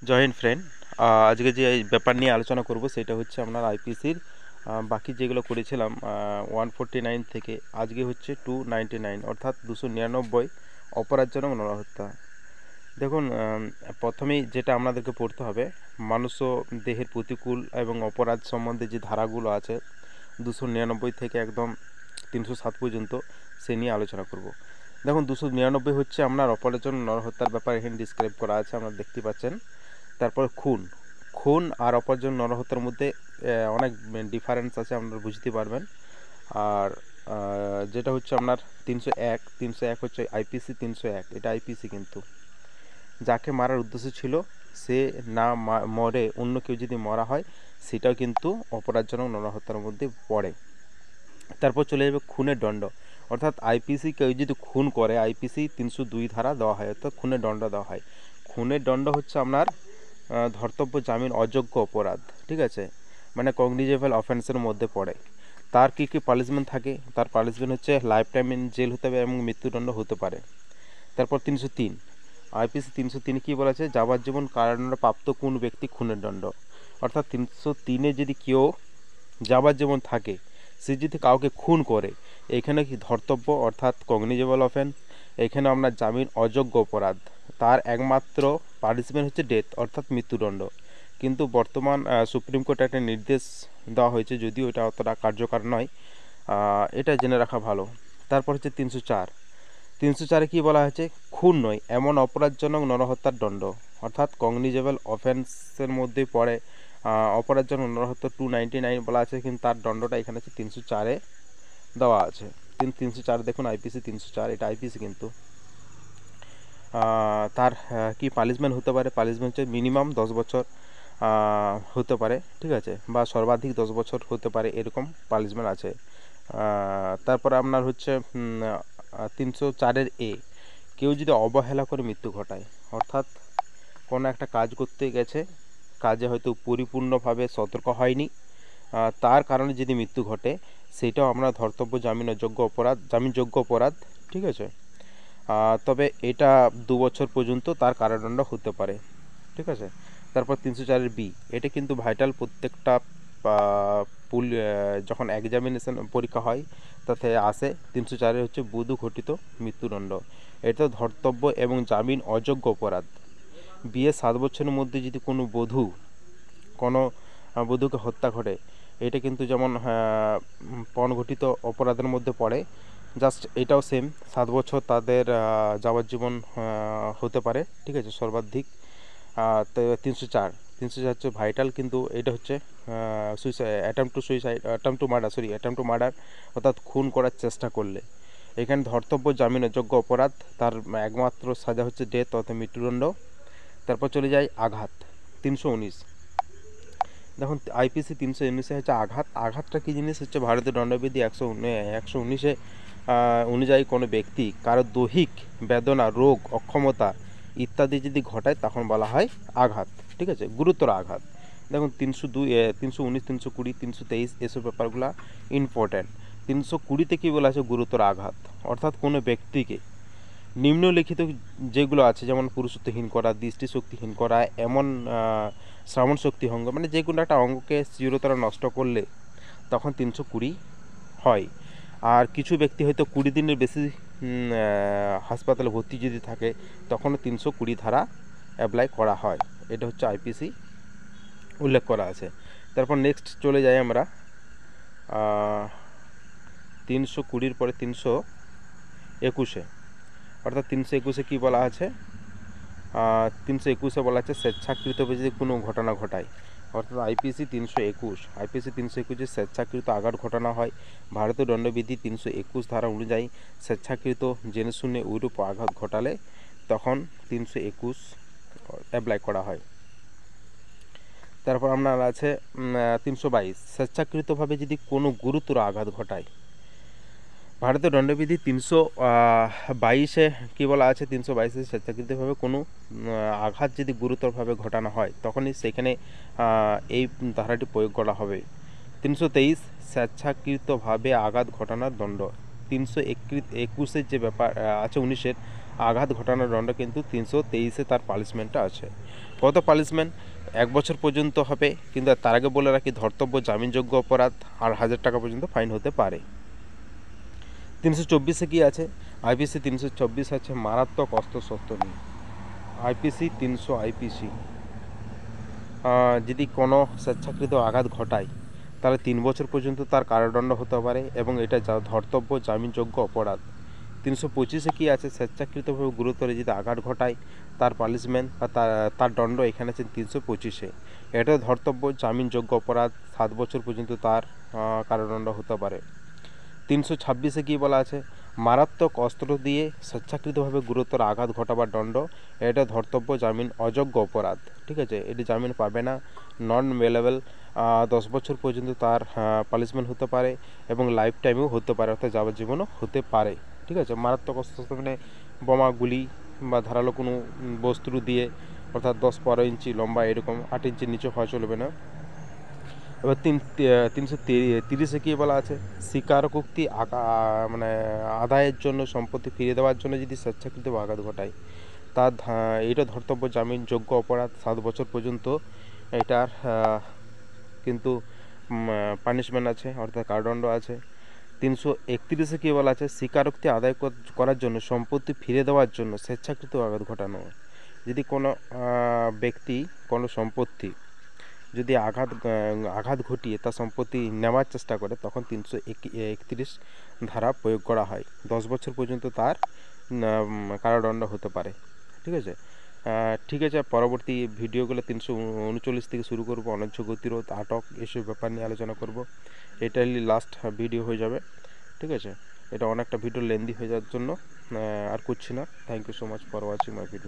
জয় Hind friend. আজকে যে এই ব্যাপার নিয়ে আলোচনা করব সেটা হচ্ছে আপনার আইপিসির বাকি যেগুলো করেছিলাম 149 থেকে আজকে হচ্ছে 299 অর্থাৎ 299 অপরাধজনক নরহত্যা। দেখুন, প্রথমেই যেটা আপনাদেরকে পড়তে হবে, মানুষ ও দেহের প্রতিকূল এবং অপরাধ সম্বন্ধে যে ধারাগুলো আছে 299 থেকে একদম 307 পর্যন্ত সে নিয়ে আলোচনা করব। দেখুন, 299 হচ্ছে আপনার অপরাধজনক নরহত্যার ব্যাপারে এখানে ডিসক্রাইব করা আছে, আপনারা দেখতে পাচ্ছেন। তারপর খুন আর অপরজন নরহত্যার মধ্যে অনেক ডিফারেন্স আছে, আপনারা বুঝতে পারবেন। আর যেটা হচ্ছে আপনার 301 হচ্ছে আইপিসি 301, এটা আইপিসি কিন্তু যাকে মারার উদ্দেশ্য ছিল সে না মরে অন্য কেউ যদি মরা হয় সেটাও কিন্তু অপরাধজনক নরহত্যার মধ্যে পড়ে। তারপর চলে যাবে খুনের দণ্ড, অর্থাৎ আইপিসি কেউ যদি খুন করে আইপিসি 302 ধারা দেওয়া হয়, অর্থাৎ খুনের দণ্ড দেওয়া হয়। খুনের দণ্ড হচ্ছে আপনার ধর্তব্য জামিন অযোগ্য অপরাধ, ঠিক আছে, মানে কগনিজেবল অফেন্সের মধ্যে পড়ে। তার কী কী পানিশমেন্ট থাকে? তার পানিশমেন্ট হচ্ছে লাইফ টাইম ইন জেল হতে হবে এবং মৃত্যুদণ্ড হতে পারে। তারপর 303 আইপিসি 303 কী বলা আছে? যাবজ্জীবন কারাদণ্ড প্রাপ্ত কোন ব্যক্তি খুনের দণ্ড, অর্থাৎ 303-এ যদি কেউ যাবজ্জীবন থাকে, সে যদি কাউকে খুন করে এখানে কি ধর্তব্য অর্থাৎ কগনিজেবল অফেন্স, এখানে আপনার জামিন অযোগ্য অপরাধ। তার একমাত্র পানিশমেন্ট হচ্ছে ডেথ অর্থাৎ মৃত্যুদণ্ড। কিন্তু বর্তমান সুপ্রিম কোর্টে একটা নির্দেশ দেওয়া হয়েছে, যদিও এটা অতটা কার্যকর নয়, এটা জেনে রাখা ভালো। তারপর হচ্ছে 304-এ কী বলা হয়েছে? খুন নয় এমন অপরাধজনক নরহত্যার দণ্ড, অর্থাৎ কগনিজেবল অফেন্সের মধ্যে পড়ে অপরাধজনক নরহত্যা 299 বলা আছে, কিন্তু তার দণ্ডটা এখানে হচ্ছে 304-এ দেওয়া আছে। 304 দেখুন, আইপিসি 304, এটা আইপিসি কিন্তু তার কি পানিশমেন্ট হতে পারে? পানিশমেন্ট হচ্ছে মিনিমাম 10 বছর হতে পারে, ঠিক আছে, বা সর্বাধিক 10 বছর হতে পারে, এরকম পানিশমেন্ট আছে। তারপর আপনার হচ্ছে 304-এর এ, কেউ যদি অবহেলা করে মৃত্যু ঘটায়, অর্থাৎ কোনো একটা কাজ করতে গেছে, কাজে হয়তো পরিপূর্ণভাবে সতর্ক হয়নি, তার কারণে যদি মৃত্যু ঘটে সেটাও আমরা ধর্তব্য জামিনযোগ্য অপরাধ, ঠিক আছে। তবে এটা 2 বছর পর্যন্ত তার কারাদণ্ড হতে পারে, ঠিক আছে। তারপর 304-এর বি, এটা কিন্তু ভাইটাল, প্রত্যেকটা যখন এক্সামিনেশন পরীক্ষা হয় তাতে আসে 304-এর হচ্ছে বধূ ঘটিত মৃত্যুদণ্ড, এটা ধর্তব্য এবং জামিন অযোগ্য অপরাধ। বিয়ের 7 বছরের মধ্যে যদি কোনো বধূকে হত্যা করে, এটা কিন্তু যেমন পণঘটিত অপরাধের মধ্যে পড়ে, জাস্ট এটাও সেম 7 বছর তাদের যাবজ্জীবন হতে পারে, ঠিক আছে, সর্বাধিক। তো 304 হচ্ছে ভাইটাল, কিন্তু এটা হচ্ছে অ্যাটেম্প টু মার্ডার, অর্থাৎ খুন করার চেষ্টা করলে এখানে ধর্তব্য জামিনযোগ্য অপরাধ, তার একমাত্র সাজা হচ্ছে ডেথ অর্থাৎ মৃত্যুদণ্ড। তারপর চলে যায় আঘাত 319। দেখুন, আইপিসি 319-এ হচ্ছে আঘাতটা কী জিনিস? হচ্ছে ভারতীয় দণ্ডবিধি 119-এ অনুযায়ী কোনো ব্যক্তি কারো দৈহিক বেদনা, রোগ, অক্ষমতা ইত্যাদি যদি ঘটায় তখন বলা হয় আঘাত, ঠিক আছে, গুরুতর আঘাত। দেখুন 302, 319, 320, 323 এসব ব্যাপারগুলো ইম্পর্ট্যান্ট। 320-তে কী বলা আছে? গুরুতর আঘাত, অর্থাৎ কোনো ব্যক্তিকে নিম্নলিখিত যেগুলো আছে, যেমন পুরুষত্বহীন করা, দৃষ্টিশক্তিহীন করা, এমন শ্রবণ শক্তি অঙ্গ, মানে যে কোনো একটা অঙ্গকে চিরতরে নষ্ট করলে তখন 320 হয়। আর কিছু ব্যক্তি হয়তো 20 দিনের বেশি হাসপাতালে ভর্তি যদি থাকে তখনও 320 ধারা অ্যাপ্লাই করা হয়। এটা হচ্ছে আইপিসি উল্লেখ করা আছে। তারপর নেক্সট চলে যাই আমরা 320-এর পরে 321-এ, অর্থাৎ 321-এ কী বলা আছে? 321-এ বলা আছে স্বেচ্ছাকৃতভাবে যদি কোনো ঘটনা ঘটায়, অর্থাৎ আইপিসি 321 স্বেচ্ছাকৃত আঘাত ঘটনা হয়। ভারতীয় দণ্ডবিধি 321 ধারা অনুযায়ী স্বেচ্ছাকৃত জেনে শুনে ওইরূপ আঘাত ঘটালে তখন 321 অ্যাপ্লাই করা হয়। তারপর আপনার আছে 322, স্বেচ্ছাকৃতভাবে যদি কোনো গুরুতর আঘাত ঘটায়। ভারতীয় দণ্ডবিধি 322-এ কী বলা আছে? 322-এ স্বেচ্ছাকৃতভাবে কোনো আঘাত যদি গুরুতরভাবে ঘটানো হয় তখনই সেখানে এই ধারাটি প্রয়োগ করা হবে। 323, স্বেচ্ছাকৃতভাবে আঘাত ঘটানোর দণ্ড। 321-এর যে ব্যাপার আছে 19-এর আঘাত ঘটানোর দণ্ড কিন্তু 323-এ তার পানিশমেন্টটা আছে। কত পানিশমেন্ট? 1 বছর পর্যন্ত হবে, কিন্তু তার আগে বলে রাখি ধর্তব্য জামিনযোগ্য অপরাধ আর 1000 টাকা পর্যন্ত ফাইন হতে পারে। 324-এ কী আছে? আইপিসি 324 আছে মারাত্মক অস্ত্রশস্ত্র নিয়ে। আইপিসি 300 আইপিসি যদি কোনো স্বেচ্ছাকৃত আঘাত ঘটায় তাহলে 3 বছর পর্যন্ত তার কারাদণ্ড হতে পারে এবং এটা ধর্তব্য জামিনযোগ্য অপরাধ। 325-এ কী আছে? স্বেচ্ছাকৃতভাবে গুরুতর যদি আঘাত ঘটায় তার পানিশমেন্ট বা তার দণ্ড এখানে আছে 325-এ। এটা ধর্তব্য জামিনযোগ্য অপরাধ, 7 বছর পর্যন্ত তার কারাদণ্ড হতে পারে। 326-এ কী বলা আছে? মারাত্মক অস্ত্র দিয়ে স্বেচ্ছাকৃতভাবে গুরুতর আঘাত ঘটাবার দণ্ড, এটা ধর্তব্য জামিন অযোগ্য অপরাধ। ঠিক আছে, এটি জামিন পাবে না, নন বেলেবল। 10 বছর পর্যন্ত তার পানিশমেন্ট হতে পারে এবং লাইফ টাইমেও হতে পারে, অর্থাৎ যাবজ্জীবনও হতে পারে। ঠিক আছে, মারাত্মক অস্ত্র মানে বোমা, গুলি বা ধারালো কোনো বস্তু দিয়ে, অর্থাৎ 10-12 ইঞ্চি লম্বা, এরকম 8 ইঞ্চির নিচে হওয়া চলবে না। এবার 330-এ কী বলা আছে? স্বীকারোক্তি মানে আদায়ের জন্য, সম্পত্তি ফিরিয়ে দেওয়ার জন্য যদি স্বেচ্ছাকৃত আঘাত ঘটায় তার এটা ধর্তব্য জামিনযোগ্য অপরাধ, 7 বছর পর্যন্ত এটার কিন্তু পানিশমেন্ট আছে, অর্থাৎ কারাদণ্ড আছে। 331-এ কী বলা আছে? স্বীকারোক্তি আদায় করার জন্য, সম্পত্তি ফিরে দেওয়ার জন্য স্বেচ্ছাকৃত আঘাত ঘটানো। যদি কোনো ব্যক্তি কোনো সম্পত্তি যদি আঘাত ঘটিয়ে তার সম্পত্তি নেওয়ার চেষ্টা করে তখন 331 ধারা প্রয়োগ করা হয়। 10 বছর পর্যন্ত তার কারাদণ্ড হতে পারে। ঠিক আছে, পরবর্তী ভিডিওগুলো 339 থেকে শুরু করব, অন্যায্য গতিরোধ, আটক, এসব ব্যাপার নিয়ে আলোচনা করব। এটাই লাস্ট ভিডিও হয়ে যাবে। ঠিক আছে, এটা অনেকটা ভিডিও লেন্দি হয়ে যাওয়ার জন্য আর করছি না। Thank you so much for watching my video.